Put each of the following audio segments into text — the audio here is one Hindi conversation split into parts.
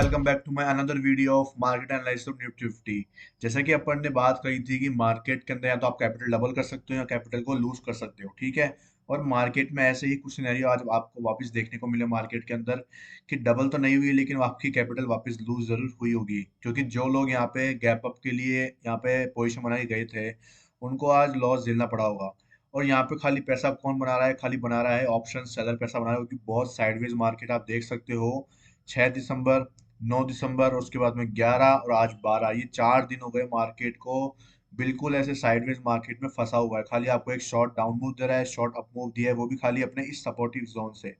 Welcome back to my another video of market analysis of Nifty 50। जैसा कि अपन ने बात करी थी कि मार्केट के अंदर या तो आप कैपिटल डबल कर सकते हो या कैपिटल को लूज कर सकते हो, ठीक है। और मार्केट में ऐसे ही कुछ सिनेरियो आज आपको वापस देखने को मिले मार्केट के अंदर कि डबल तो नहीं हुई लेकिन आपकी कैपिटल वापस लूज जरूर हुई होगी, क्योंकि जो लोग यहाँ पे गैप अप के लिए यहाँ पे पोजिशन बनाए गए थे उनको आज लॉस झेलना पड़ा होगा। और यहाँ पे खाली पैसा कौन बना रहा है? खाली बना रहा है ऑप्शन सेलर पैसा बना रहा है, क्योंकि बहुत साइडवेज मार्केट आप देख सकते हो। 6 दिसंबर, 9 दिसंबर और उसके बाद में 11 और आज 12, ये 4 दिन हो गए मार्केट को बिल्कुल ऐसे साइडवेज मार्केट में फंसा हुआ है। खाली आपको एक शॉर्ट डाउन मूव दे रहा है, शॉर्ट अप मूव दिया है, वो भी खाली अपने इस सपोर्टिव जोन से।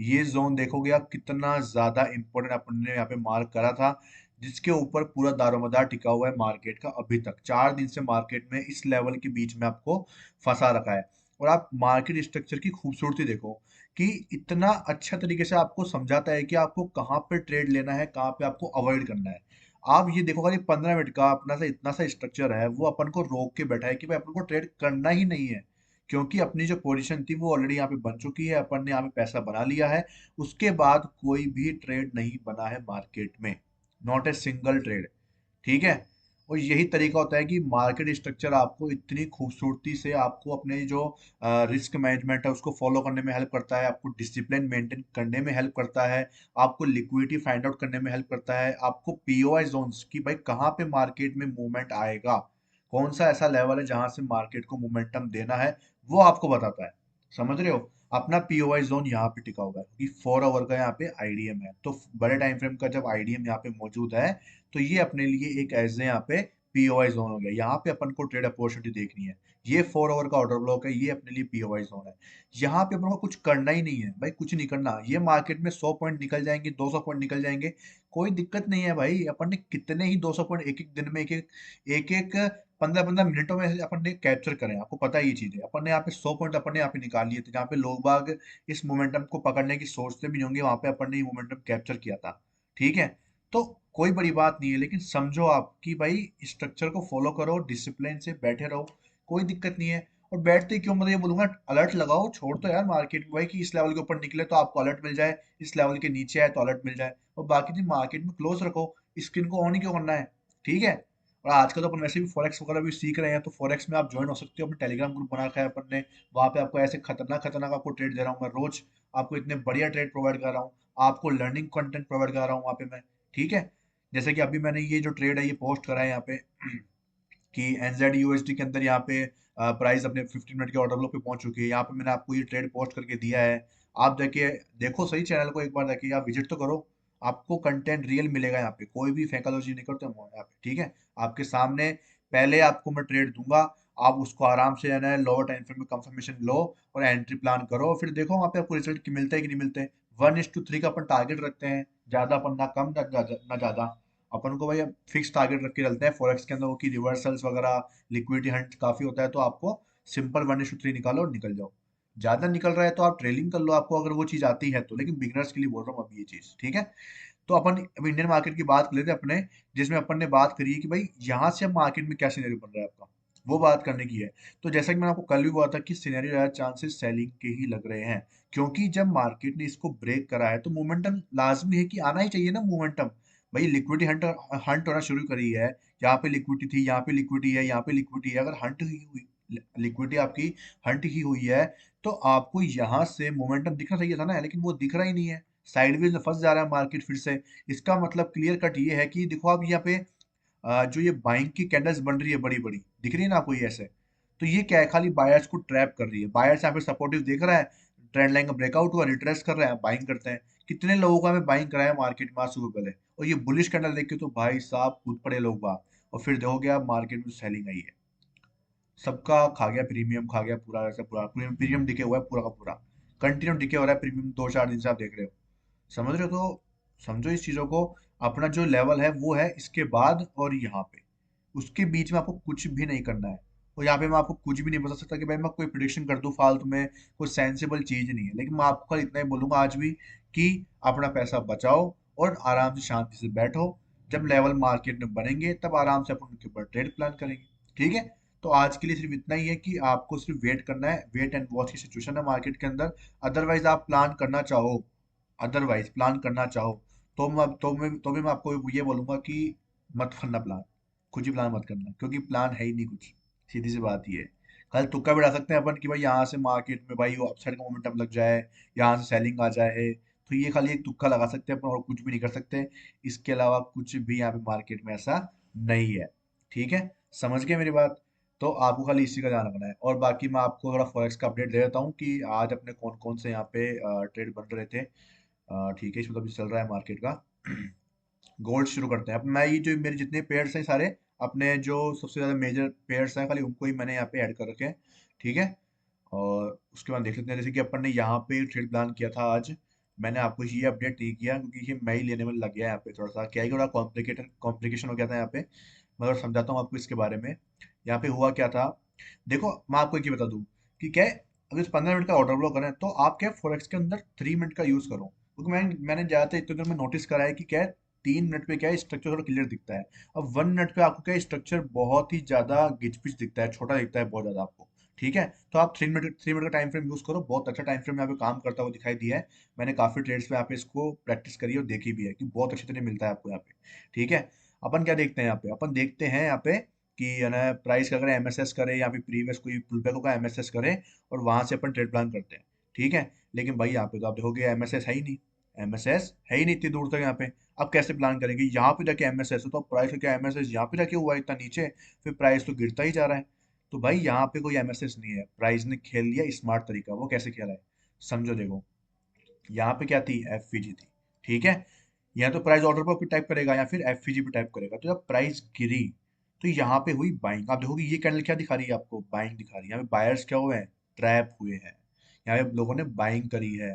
ये जोन देखोगे आप कितना ज्यादा इंपॉर्टेंट अपन ने यहाँ पे मार्क करा था, जिसके ऊपर पूरा दारोमदार टिका हुआ है मार्केट का। अभी तक 4 दिन से मार्केट में इस लेवल के बीच में आपको फंसा रखा है। और आप मार्केट स्ट्रक्चर की खूबसूरती देखो कि इतना अच्छा तरीके से आपको समझाता है कि आपको कहाँ पे ट्रेड लेना है, कहाँ पे आपको अवॉइड करना है। आप ये देखो, खाली 15 मिनट का अपना सा इतना सा स्ट्रक्चर है, वो अपन को रोक के बैठा है कि भाई अपन को ट्रेड करना ही नहीं है, क्योंकि अपनी जो पोजीशन थी वो ऑलरेडी यहाँ पे बन चुकी है, अपन ने यहाँ पे पैसा बना लिया है। उसके बाद कोई भी ट्रेड नहीं बना है मार्केट में, नॉट ए सिंगल ट्रेड, ठीक है। और यही तरीका होता है कि मार्केट स्ट्रक्चर आपको इतनी खूबसूरती से आपको अपने जो रिस्क मैनेजमेंट है उसको फॉलो करने में हेल्प करता है, आपको डिसिप्लिन मेंटेन करने में हेल्प करता है, आपको लिक्विडिटी फाइंड आउट करने में हेल्प करता है, आपको पीओआई जोन्स की भाई कहाँ पे मार्केट में मूवमेंट आएगा, कौन सा ऐसा लेवल है जहां से मार्केट को मोमेंटम देना है, वो आपको बताता है। समझ रहे हो? अपना पीओआई जोन यहाँ पे टिका हुआ है क्योंकि 4 आवर का यहाँ पे आईडीएम है, तो बड़े टाइम फ्रेम का जब आईडीएम यहाँ पे मौजूद है तो ये अपने लिए एक एज यहाँ पे पीओआई जोन हो गया। यहाँ पे अपन को ट्रेड अपॉर्चुनिटी देखनी है। ये 4 आवर का ऑर्डर ब्लॉक है, ये अपने लिए पीओआई जोन है। यहाँ पे अपन को कुछ करना ही नहीं है भाई, कुछ नहीं करना। ये मार्केट में 100 पॉइंट निकल जाएंगे, 200 पॉइंट निकल जाएंगे, कोई दिक्कत नहीं है भाई। अपन ने कितने ही 200 पॉइंट एक एक दिन में, एक एक 15-15 मिनटों में अपन ने कैप्चर करें, आपको पता है ये चीजें। अपन ने यहाँ पे 100 पॉइंट अपन ने यहाँ पे निकाल लिए थे, जहाँ पे लोग बाग इस मोमेंटम को पकड़ने की सोचते भी नहीं होंगे, वहां पे अपन ने ये मोमेंटम कैप्चर किया था, ठीक है। तो कोई बड़ी बात नहीं है, लेकिन समझो आप कि भाई स्ट्रक्चर को फॉलो करो, डिसिप्लिन से बैठे रहो, कोई दिक्कत नहीं है। और बैठते ही क्यों, मतलब ये बोलूंगा अलर्ट लगाओ, छोड़ दो यार मार्केट में भाई कि इस लेवल के ऊपर निकले तो आपको अलर्ट मिल जाए, इस लेवल के नीचे आए तो अलर्ट मिल जाए, और बाकी दिन मार्केट में क्लोज रखो। स्क्रीन को ऑन ही क्यों करना है, ठीक है। और आजकल तो अपन वैसे भी फॉरेक्स वगैरह भी सीख रहे हैं, तो फॉरेक्स में आप ज्वाइन हो सकते हो, अपने टेलीग्राम ग्रुप बना रखा है अपन ने। वहां पे आपको ऐसे खतरनाक खतरनाक आपको ट्रेड दे रहा हूँ मैं रोज, आपको इतने बढ़िया ट्रेड प्रोवाइड कर रहा हूँ, आपको लर्निंग कंटेंट प्रोवाइड कर रहा हूँ वहाँ पे मैं, ठीक है। जैसे कि अभी मैंने ये जो ट्रेड है ये पोस्ट करा है यहाँ पे कि एनजेड यूएसडी के अंदर यहाँ पे प्राइस अपने 15 मिनट के ऑर्डर फ्लो पे पहुंच चुकी है। यहाँ पे मैंने आपको ये ट्रेड पोस्ट करके दिया है। आप देखिए, देखो सही चैनल को एक बार, देखिए आप विजिट तो करो, आपको कंटेंट रियल मिलेगा यहाँ पे, कोई भी फेंकालोजी नहीं करते हम यहाँ पे, ठीक है। आपके सामने पहले आपको मैं ट्रेड दूंगा, आप उसको आराम से है ना लोअर टाइम फ्रेम में कंफर्मेशन लो और एंट्री प्लान करो, फिर देखो वहाँ पे आपको रिजल्ट मिलता है कि नहीं मिलते। 1:3 का अपन टारगेट रखते हैं, ज्यादा अपन ना कम ना ज्यादा। अपन को भाई फिक्स टारगेट रख के चलते हैं फॉरेक्स के अंदर, वो की रिवर्सल्स वगैरह लिक्विडिटी हंट काफी होता है, तो आपको सिंपल 1:3 निकालो और निकल जाओ। ज्यादा निकल रहा है तो आप ट्रेलिंग कर लो, आपको अगर वो चीज आती है तो, लेकिन बिगनर्स के लिए बोल रहा हूँ अभी ये चीज, ठीक है। तो अपन अब इंडियन मार्केट की बात कर लेते हैं अपने, जिसमें अपन ने बात करी है कि भाई यहाँ से अब मार्केट में क्या सिनेरियो बन रहा है आपका, वो बात करने की है। तो जैसा कि मैंने आपको कल भी बोला था कि सिनेरियो यार चांसेस सेलिंग के ही लग रहे हैं, क्योंकि जब मार्केट ने इसको ब्रेक करा है तो मोमेंटम लाजमी है कि आना ही चाहिए ना मोमेंटम। भाई लिक्विडिटी हंट हंट होना शुरू करी है, यहाँ पे लिक्विडिटी थी, यहाँ पे लिक्विडिटी है, यहाँ पे लिक्विडिटी है, अगर हंट ही हुई, लिक्विडिटी आपकी हंट ही हुई है, तो आपको यहाँ से मोमेंटम दिखना चाहिए था ना, लेकिन वो दिख रहा ही नहीं है। साइडवेज में फंस जा रहा है मार्केट फिर से। इसका मतलब क्लियर कट ये है कि देखो आप यहाँ पे जो ये बाइंग की कैंडल्स बन रही है बड़ी बड़ी, दिख रही है ना आपको ये ऐसे, तो ये क्या है, खाली बायर्स को ट्रैप कर रही है। बायर्स यहाँ पे सपोर्टिव देख रहा है, ट्रेंड लाइन का ब्रेकआउट हुआ, रिट्रेस कर रहे हैं, बाइंग करते हैं। कितने लोगों का हमें बाइंग कराया मार्केट में आज सुबह पहले, और ये बुलिश कैंडल देख के तो भाई साहब कूद पड़े लोग बाग। और फिर देखोगे आप मार्केट में सेलिंग आई है, सबका खा गया प्रीमियम, खा गया पूरा ऐसा, पूरा प्रीमियम डिके हुआ है पूरा का पूरा, कंटिन्यू डिके हो रहा है प्रीमियम 2-4 दिन से, आप देख रहे हो, समझ रहे हो? तो समझो इस चीजों को। अपना जो लेवल है वो है इसके बाद और यहाँ पे, उसके बीच में आपको कुछ भी नहीं करना है। और यहाँ पे मैं आपको कुछ भी नहीं बता सकता कि भाई मैं कोई प्रिडिक्शन कर दूं फालतू में, कोई सेंसिबल चीज नहीं है, लेकिन मैं आपको कल इतना ही बोलूंगा आज भी कि अपना पैसा बचाओ और आराम से शांति से बैठो। जब लेवल मार्केट में बनेंगे तब आराम से अपन उनके ऊपर ट्रेड प्लान करेंगे, ठीक है। तो आज के लिए सिर्फ इतना ही है कि आपको सिर्फ वेट करना है, वेट एंड वॉच की सिचुएशन है मार्केट के अंदर। अदरवाइज आप प्लान करना चाहो, अदरवाइज प्लान करना चाहो तो भी मैं आपको ये बोलूंगा कि मत करना प्लान, कुछ ही प्लान मत करना, क्योंकि प्लान है ही नहीं कुछ। सीधी सी बात ये है। कल तुक्का भी डाल सकते हैं अपन कि भाई यहाँ से मार्केट में भाई वो अपसाइड का मोमेंटम लग जाए, यहाँ से सेलिंग आ जाए, तो ये खाली एक तुक्का लगा सकते हैं अपन, और कुछ भी नहीं कर सकते। इसके अलावा कुछ भी यहाँ पे मार्केट में ऐसा नहीं है। ठीक है, समझ गए मेरी बात? तो आपको खाली इसी का ध्यान रखना है। और बाकी मैं आपको थोड़ा फॉरेक्स का अपडेट दे देता हूँ कि आज अपने कौन कौन से यहाँ पे ट्रेड बन रहे थे। ठीक है, इसमें तो अभी चल रहा है मार्केट का। गोल्ड शुरू करते हैं। अब मैं ये जो मेरे जितने पेयर्स हैं सारे, अपने जो सबसे ज्यादा मेजर पेयर्स हैं खाली उनको ही मैंने यहाँ पे ऐड कर रखे हैं। ठीक है, और उसके बाद देख लेते हैं। जैसे कि अपन ने यहाँ पे ट्रेड प्लान किया था आज, मैंने आपको ये अपडेट नहीं किया क्योंकि ये मैं ही लेने में लग गया यहाँ पे, थोड़ा सा क्या है कि थोड़ा कॉम्प्लिकेशन हो गया था यहाँ पे। मैं और समझाता हूँ आपको इसके बारे में। यहाँ पे हुआ क्या था, देखो मैं आपको एक ही बता दूं कि क्या है, अगर 15 मिनट का ऑर्डर ब्लॉक करें तो आप क्या फॉरेक्स के अंदर 3 मिनट का यूज करो, क्योंकि मैंने ज्यादातर इतने देर में नोटिस करा है कि क्या है, 3 मिनट पे क्या है स्ट्रक्चर थोड़ा क्लियर दिखता है। अब 1 मिनट पे आपको क्या है स्ट्रक्चर बहुत ही ज्यादा गिचपिच दिखता है, छोटा दिखता है बहुत ज्यादा आपको। ठीक है, तो आप 3 मिनट का टाइम फ्रेम यूज करो, बहुत अच्छा टाइम फ्रेम यहाँ पे काम करता हुआ दिखाई दिया है। मैंने काफी ट्रेड्स पे यहाँ पे इसको प्रैक्टिस करी है और देखी भी है कि बहुत अच्छी तरह मिलता है आपको यहाँ पे। ठीक है, अपन क्या देखते हैं यहाँ पे, अपन देखते हैं यहाँ पे कि है ना प्राइस का अगर एमएसएस करे या फिर प्रीवियस कोई पुलबैक होगा एमएसएस करे, और वहां से अपन ट्रेड प्लान करते हैं। ठीक है, लेकिन भाई यहाँ पे तो आप देखोगे एमएसएस है ही नहीं, एमएसएस है ही नहीं इतनी दूर तक यहाँ पे। अब कैसे प्लान करेंगे, यहाँ पे जाके एमएसएस हो तो प्राइस का क्या एमएसएस यहाँ पे जाके हुआ है इतना नीचे, फिर प्राइस तो गिरता ही जा रहा है। तो भाई यहाँ पे कोई एमएसएस नहीं है, प्राइस ने खेल लिया स्मार्ट तरीका। वो कैसे खेला है, समझो देखो। यहाँ पे क्या थी, एफवीजी थी। ठीक है, या तो प्राइस ऑर्डर पर टाइप करेगा या फिर एफवीजी पे टाइप करेगा। तो जब प्राइस गिरी तो यहाँ पे हुई बाइंग। आप देखोगे ये कैंडल क्या दिखा रही है आपको, बाइंग दिखा रही है। यहाँ पे बायर्स क्या हुए हैं, ट्रैप हुए हैं। यहाँ पे लोगों ने बाइंग करी है।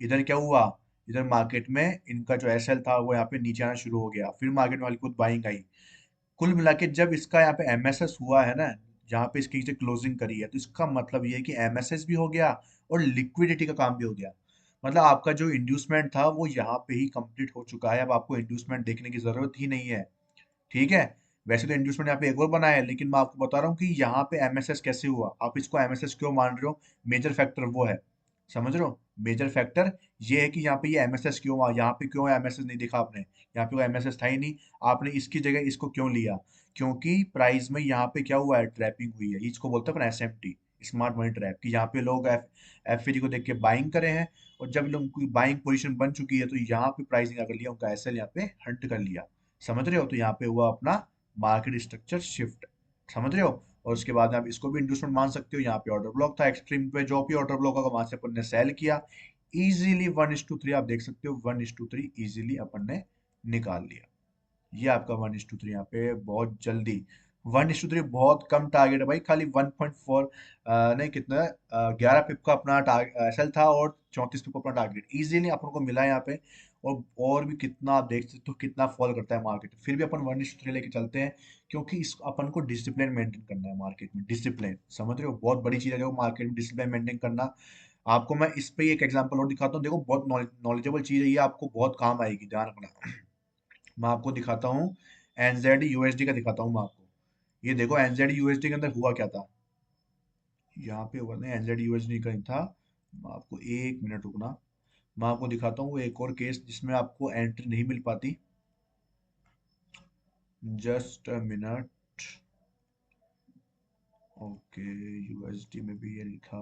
इधर क्या हुआ, इधर मार्केट में इनका जो एसएल था वो यहाँ पे नीचे आना शुरू हो गया, फिर मार्केट वाली खुद बाइंग आई। कुल मिला के जब इसका यहाँ पे एमएसएस हुआ है ना, जहाँ पे इसकी नीचे क्लोजिंग करी है, तो इसका मतलब ये है कि एमएसएस भी हो गया और लिक्विडिटी का काम भी हो गया। मतलब आपका जो इंड्यूसमेंट था वो यहाँ पे ही कंप्लीट हो चुका है, अब आपको इंड्यूसमेंट देखने की जरूरत ही नहीं है। ठीक है, वैसे तो इंड्यूसमेंट यहाँ पे एक और बना है, लेकिन मैं आपको बता रहा हूँ कि यहाँ पे एमएसएस कैसे हुआ, आप इसको एमएसएस क्यों मान रहे हो। मेजर फैक्टर वो है, समझ रहे हो। मेजर फैक्टर ये है कि यहाँ पे ये एमएसएस क्यों हुआ, यहाँ पे क्यों एमएसएस नहीं देखा आपने, यहाँ पे कोई एमएसएस था ही नहीं। आपने इसकी जगह इसको क्यों लिया, क्योंकि प्राइस में यहाँ पे क्या हुआ है, ट्रैपिंग हुई है। इसको बोलते हैं अपन एसएमटी, स्मार्ट मनी ट्रैप, कि यहाँ पे लोग एफईडी को देख के बाइंग करे हैं, और जब लोग की बाइंग पोजीशन बन चुकी है तो यहाँ पे प्राइसिंग कर लिया, उनका एसएल यहाँ पे हंट कर लिया। समझ रहे हो, तो यहाँ पे हुआ अपना मार्केट स्ट्रक्चर शिफ्ट। समझ रहे हो। और उसके बाद आप इसको भी इंड्यूसमेंट मान सकते हो, यहाँ पे ऑर्डर ब्लॉक था एक्सट्रीम पे, जो भी ऑर्डर ब्लॉक होगा वहां से अपन ने सेल किया। इजीली 1:3 आप देख सकते हो, 1:3 इजीली अपन ने निकाल लिया। ये आपका 1:3 यहाँ पे बहुत जल्दी। 1:3 बहुत कम टारगेट है भाई, खाली 1.4 नहीं कितना 11 पिप का अपना एसएल था और 34 पिप का अपना टारगेट इजीली अपन को मिला है यहाँ पे। और भी कितना आप देख सकते हो कितना फॉल करता है मार्केट, फिर भी अपन 1:3 लेके चलते हैं, क्योंकि इस अपन को डिसिप्लिन मेंटेन करना है मार्केट में। डिसिप्लिन, समझ रहे हो, बहुत बड़ी चीज है जो मार्केट में डिसिप्लिन मेंटेन करना। आपको मैं इस पे एक एग्जांपल और दिखाता हूँ, देखो बहुत नॉलेजेबल चीज है ये, आपको बहुत काम आएगी, ध्यान रखना। मैं आपको दिखाता हूँ, एनजेड यूएसडी का दिखाता हूँ मैं आपको। ये देखो एनजेड यूएसडी के अंदर हुआ क्या था, यहाँ पे हुआ ना एनजेड यूएसडी का ही था। मैं आपको 1 मिनट रुकना, मैं आपको दिखाता हूँ एक और केस जिसमें आपको एंट्री नहीं मिल पाती। Just a minute. Okay, USD में भी ये लिखा,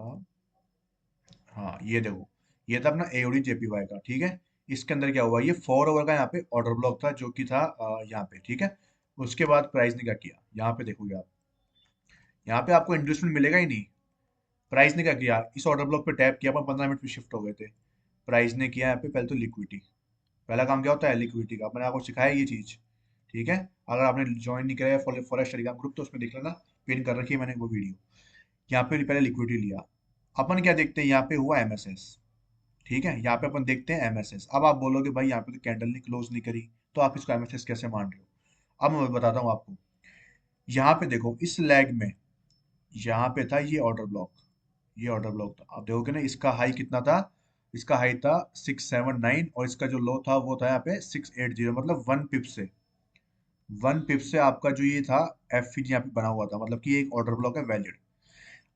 हाँ ये देखो, ये था अपना एओडी जेपीवाई का। ठीक है, इसके अंदर क्या हुआ, ये 4 ओवर का यहाँ पे ऑर्डर ब्लॉक था जो कि था यहाँ पे। ठीक है, उसके बाद प्राइस ने क्या किया, यहाँ पे देखोगे आप, यहाँ पे आपको इंड्यूसमेंट मिलेगा ही नहीं। प्राइस ने क्या किया, इस ऑर्डर ब्लॉक पे टैप किया, अपन 15 मिनट पे शिफ्ट हो गए थे। प्राइस ने किया यहाँ पे पहले तो लिक्विडिटी, पहला काम क्या होता है लिक्विडिटी का, मैंने आपको सिखाया ये चीज। ठीक है, अगर आपने ज्वाइन नहीं किया है फॉरेस्ट टेलीग्राम ग्रुप तो उसमें देख लेना, पिन कर रखी है मैंने वो वीडियो। यहाँ पे पहले लिक्विडिटी लिया, अपन क्या देखते हैं यहाँ पे हुआ एमएसएस। ठीक है, यहाँ पे अपन देखते हैं एमएसएस। अब आप बोलोगे भाई यहाँ पे तो कैंडल ने क्लोज नहीं करी, तो आप इसको एमएसएस कैसे मान रहे हो। अब मैं बताता हूँ आपको, यहाँ पे देखो इस लैग में, यहाँ पे था ये ऑर्डर ब्लॉक, ये ऑर्डर ब्लॉक था। आप देखोगे ना इसका हाई कितना था, इसका हाई था 679, और इसका जो लो था वो था यहाँ पे 680, मतलब 1 पिप से, 1 पिप से आपका जो ये था एफ यहाँ पे बना हुआ था, मतलब कि ये एक ऑर्डर ब्लॉक है वैलिड।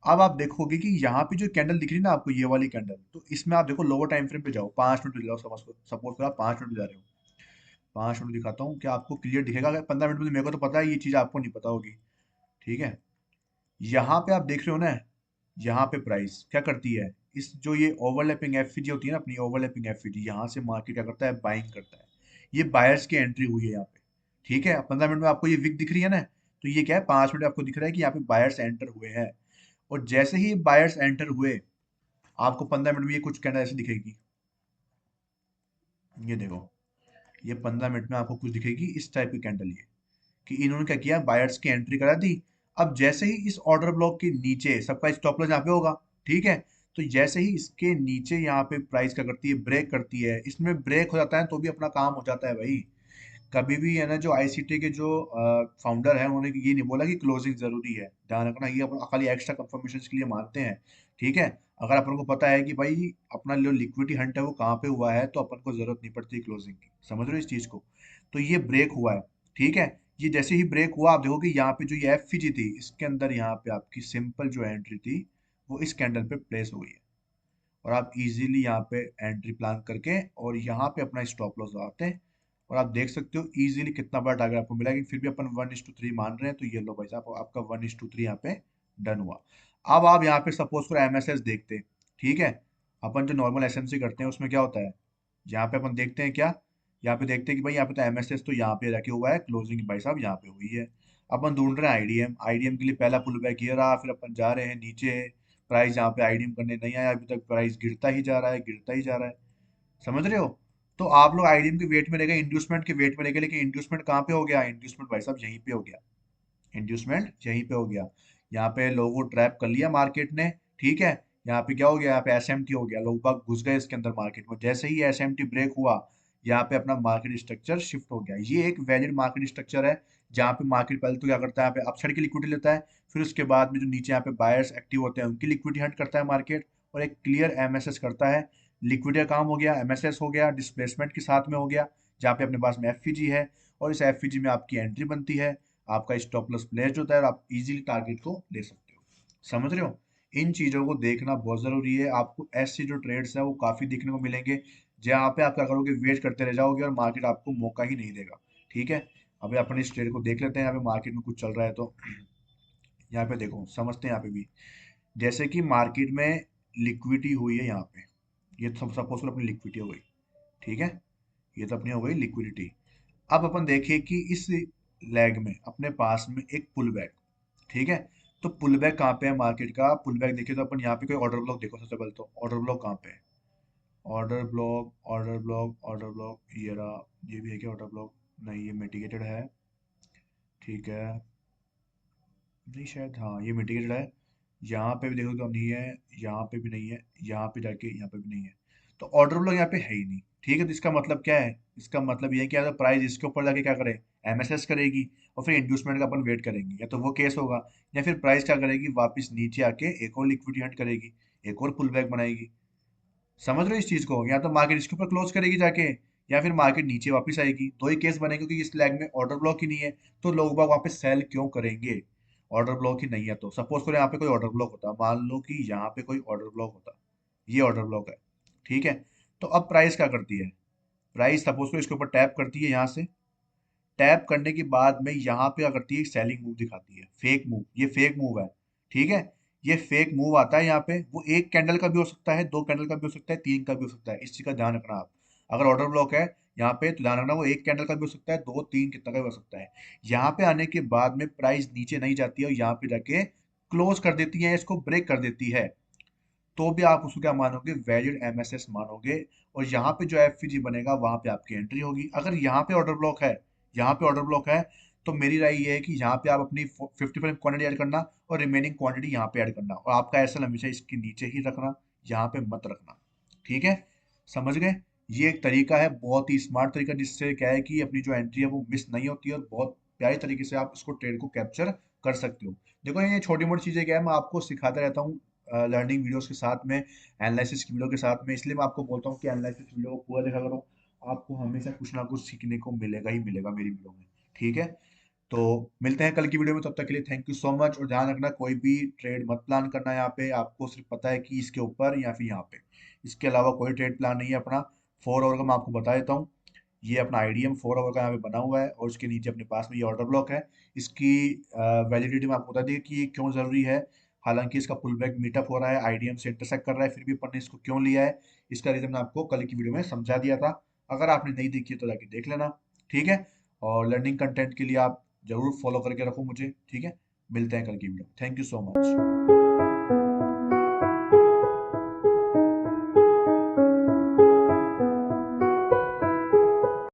अब आप देखोगे कि यहाँ पे जो कैंडल दिख रही है ना आपको, ये वाली कैंडल, तो इसमें आप देखो लोअर टाइम फ्रेम पे जाओ, 5 मिनट पे जाओ, सपोज करो आप 5 मिनट पे जा रहे हो। 5 मिनट दिखाता हूँ, क्या आपको क्लियर दिखेगा? अगर 15 मिनट में तो मेरे को तो पता है, ये चीज़ आपको नहीं पता होगी। ठीक है, यहाँ पे आप देख रहे हो ना, यहाँ पे प्राइस क्या करती है, इस जो ये ओवरलैपिंग एफवीजी होती है ना अपनी, ओवरलैपिंग एफवीजी, यहाँ से मार्केट क्या करता है, बाइंग करता है। ये बायर्स की एंट्री हुई है यहाँ पे। ठीक है, 15 मिनट में आपको ये विक दिख रही है ना, तो ये क्या है, 5 मिनट में आपको दिख रहा है कि यहाँ पे बायर्स एंटर हुए हैं। और जैसे ही बायर्स एंटर हुए, आपको 15 मिनट में ये कुछ कहना ऐसे दिखेगी। ये देखो, ये 15 मिनट में आपको कुछ दिखेगी इस टाइप की कैंडल, ये कि इन्होंने क्या किया, बायर्स की एंट्री करा दी। अब जैसे ही इस ऑर्डर ब्लॉक के नीचे सबका स्टॉप लॉस यहाँ पे होगा। ठीक है, तो जैसे ही इसके नीचे यहाँ पे प्राइस क्या करती है, ब्रेक करती है, इसमें ब्रेक हो जाता है तो भी अपना काम हो जाता है भाई। कभी भी है ना, जो आईसीटी के जो फाउंडर है, उन्होंने ये नहीं बोला कि क्लोजिंग जरूरी है, ध्यान रखना, ये अपन खाली एक्स्ट्रा कंफर्मेशन के लिए मानते हैं। ठीक है, अगर अपन को पता है कि भाई अपना जो लिक्विडिटी हंट है वो कहाँ पे हुआ है, तो अपन को जरूरत नहीं पड़ती क्लोजिंग की, समझ रहे हो इस चीज को? तो ये ब्रेक हुआ है। ठीक है, ये जैसे ही ब्रेक हुआ, आप देखोगे यहाँ पे जो ये एफवीजी थी, इसके अंदर यहाँ पे आपकी सिंपल जो एंट्री थी, वो इस कैंडल पे प्लेस हो गई है। और आप इजीली यहाँ पे एंट्री प्लान करके और यहाँ पे अपना स्टॉप लॉस लगाते हैं, और आप देख सकते हो इजीली कितना बड़ा टारगेट आपको मिला। लेकिन फिर भी अपन 1:3 मान रहे हैं, तो ये लो भाई साहब, आपका 1:3 यहाँ पे डन हुआ। अब आप यहाँ पे सपोज करो एमएसएस देखते हैं। ठीक है, अपन जो नॉर्मल एसएमसी करते हैं उसमें क्या होता है, यहाँ पे अपन देखते हैं क्या, यहाँ पे देखते हैं कि भाई यहाँ पे तो एमएसएस तो यहाँ पे रखे हुआ है, क्लोजिंग भाई साहब यहाँ पे हुई है। अपन ढूंढ रहे हैं आईडीएम, आईडीएम के लिए पहला पुल बैक ये रहा, फिर अपन जा रहे हैं नीचे, प्राइस यहाँ पे आईडीएम करने नहीं आया अभी तक, प्राइस गिरता ही जा रहा है, गिरता ही जा रहा है, समझ रहे हो? तो आप लोग आईडीएम के वेट में रह गए, इंड्यूसमेंट के वेट में रह गए, लेकिन इंड्यूसमेंट कहाँ पे हो गया, इंड्यूसमेंट भाई साहब यहीं पे हो गया, इंड्यूसमेंट यहीं पे हो गया। यहाँ पे लोगों को ट्रैप कर लिया मार्केट ने। ठीक है, यहाँ पे क्या हो गया, यहाँ पे एसएमटी हो गया, लोग बाग घुस गए इसके अंदर मार्केट में, जैसे ही एसएमटी ब्रेक हुआ, यहाँ पे अपना मार्केट स्ट्रक्चर शिफ्ट हो गया। ये एक वैलिड मार्केट स्ट्रक्चर है, जहाँ पे मार्केट पहले तो क्या करता है, यहाँ पे अपसाइड की लिक्विडिटी लेता है, फिर उसके बाद में जो नीचे यहाँ पे बायर्स एक्टिव होते हैं उनकी लिक्विडिटी हंट करता है मार्केट, और एक क्लियर एमएसएस करता है। लिक्विडिटी का काम हो गया, एमएसएस हो गया, डिस्प्लेसमेंट के साथ में हो गया, जहाँ पे अपने पास में एफपीजी है, और इस एफपीजी में आपकी एंट्री बनती है, आपका स्टॉप लॉस प्लेस्ड होता है, और आप इजीली टारगेट को ले सकते हो। समझ रहे हो? इन चीजों को देखना बहुत जरूरी है। आपको ऐसे जो ट्रेड्स है वो काफी देखने को मिलेंगे, जहाँ पे आप क्या करोगे, वेट करते रह जाओगे और मार्केट आपको मौका ही नहीं देगा। ठीक है, अभी अपन इस ट्रेड को देख लेते हैं, यहाँ पे मार्केट में कुछ चल रहा है तो यहाँ पे देखो, समझते हैं यहाँ पे भी। जैसे कि मार्केट में लिक्विडिटी हुई है यहाँ पे, ये सब सपोज करो अपनी लिक्विडिटी हो गई। ठीक है, ये तो अपनी हो गई लिक्विडिटी। अब अपन देखें कि इस लेग में अपने पास में एक पुल बैक। ठीक है, तो पुल बैक कहाँ पे है मार्केट का, पुल बैक देखिए तो अपन यहाँ पे कोई ऑर्डर ब्लॉक देखो, सबसे पहले तो ऑर्डर ब्लॉक कहाँ पे है, order block, order block, order block, ये रहा। ये भी है क्या ऑर्डर ब्लॉक? नहीं, ये मिटिगेटेड है। ठीक है, नहीं शायद, हाँ ये मिटिगेटेड है। यहाँ पे भी देखो तो नहीं है, यहाँ पे भी नहीं है, यहाँ पे जाके यहाँ पे भी नहीं है, तो ऑर्डर ब्लॉक यहाँ पे है ही नहीं। ठीक है, तो इसका मतलब क्या है, इसका मतलब ये है कि अगर प्राइस इसके ऊपर जाके क्या करे, एमएसएस करेगी, और फिर इंड्यूसमेंट का अपन वेट करेंगे, या तो वो केस होगा, या फिर प्राइस क्या करेगी, वापस नीचे आके एक और लिक्विडिटी हंट करेगी, एक और पुल बैक बनाएगी। समझ रहे हो इस चीज को? या तो मार्केट इसके ऊपर क्लोज करेगी जाके, या फिर मार्केट नीचे वापस आएगी, दो ही केस बनेंगे, क्योंकि इस लैग में ऑर्डर ब्लॉक ही नहीं है, तो लोग बाग वहां पे सेल क्यों करेंगे? ऑर्डर ब्लॉक ही नहीं है तो सपोज करो यहाँ पे कोई ऑर्डर ब्लॉक होता, मान लो कि यहाँ पे कोई ऑर्डर ब्लॉक होता, ये ऑर्डर ब्लॉक है। ठीक है, तो अब प्राइस क्या करती है, प्राइस सपोज करो इसके ऊपर टैप करती है, यहाँ से टैप करने के बाद में यहाँ पे क्या करती है, सेलिंग मूव दिखाती है, फेक मूव, ये फेक मूव है। ठीक है, ये फेक मूव आता है यहाँ पे, वो एक कैंडल का भी हो सकता है, दो कैंडल का भी हो सकता है, तीन का भी हो सकता है, इस चीज का ध्यान रखना आप। अगर ऑर्डर ब्लॉक है यहाँ पे, तो ध्यान रखना वो एक कैंडल का भी हो सकता है, दो तीन कितना का भी हो सकता है। यहाँ पे आने के बाद में प्राइस नीचे नहीं जाती है, और यहाँ पे जाके क्लोज कर देती है, इसको ब्रेक कर देती है, तो भी आप उसको क्या मानोगे, वैलिड एमएसएस मानोगे, और यहाँ पे जो एफवीजी बनेगा वहां पे आपकी एंट्री होगी। अगर यहाँ पे ऑर्डर ब्लॉक है, यहाँ पे ऑर्डर ब्लॉक है, तो मेरी राय ये है कि यहाँ पे आप अपनी 50% क्वांटिटी ऐड करना, और रिमेनिंग क्वांटिटी यहाँ पे ऐड करना, और आपका एसएल हमेशा इसके नीचे ही रखना, यहाँ पे मत रखना। ठीक है, समझ गए? ये एक तरीका है, बहुत ही स्मार्ट तरीका, जिससे क्या है कि अपनी जो एंट्री है वो मिस नहीं होती है, और बहुत प्यारी तरीके से आप इसको ट्रेड को कैप्चर कर सकते हो। देखो ये छोटी मोटी चीजें क्या है, मैं आपको सिखाता रहता हूँ लर्निंग वीडियोस के साथ में, एनालिसिस की वीडियो के साथ में, इसलिए मैं आपको बोलता हूँ कि एनालिसिस वीडियो को पूरा देखा करो, आपको हमेशा कुछ ना कुछ सीखने को मिलेगा ही मिलेगा मेरी वीडियो में। ठीक है, तो मिलते हैं कल की वीडियो में, तब तक के लिए थैंक यू सो मच, और ध्यान रखना कोई भी ट्रेड मत प्लान करना यहाँ पे, आपको सिर्फ पता है कि इसके ऊपर या फिर यहाँ पे, इसके अलावा कोई ट्रेड प्लान नहीं है अपना। 4 आवर का मैं आपको बता देता हूँ, ये अपना IDM 4 आवर का यहाँ पे बना हुआ है और उसके नीचे अपने पास में ये ऑर्डर ब्लॉक है। इसकी वैलिडिटी में आपको बता दें कि ये क्यों जरूरी है। हालांकि इसका पुल बैक मीटअप हो रहा है, IDM से इंटरसेक्ट कर रहा है, फिर भी अपन ने इसको क्यों लिया है, इसका रीजन मैं आपको कल की वीडियो में समझा दिया था। अगर आपने नहीं देखी है तो जाके देख लेना। ठीक है। और लर्निंग कंटेंट के लिए आप जरूर फॉलो करके रखो मुझे। ठीक है। मिलते हैं कल की video. Thank you so much.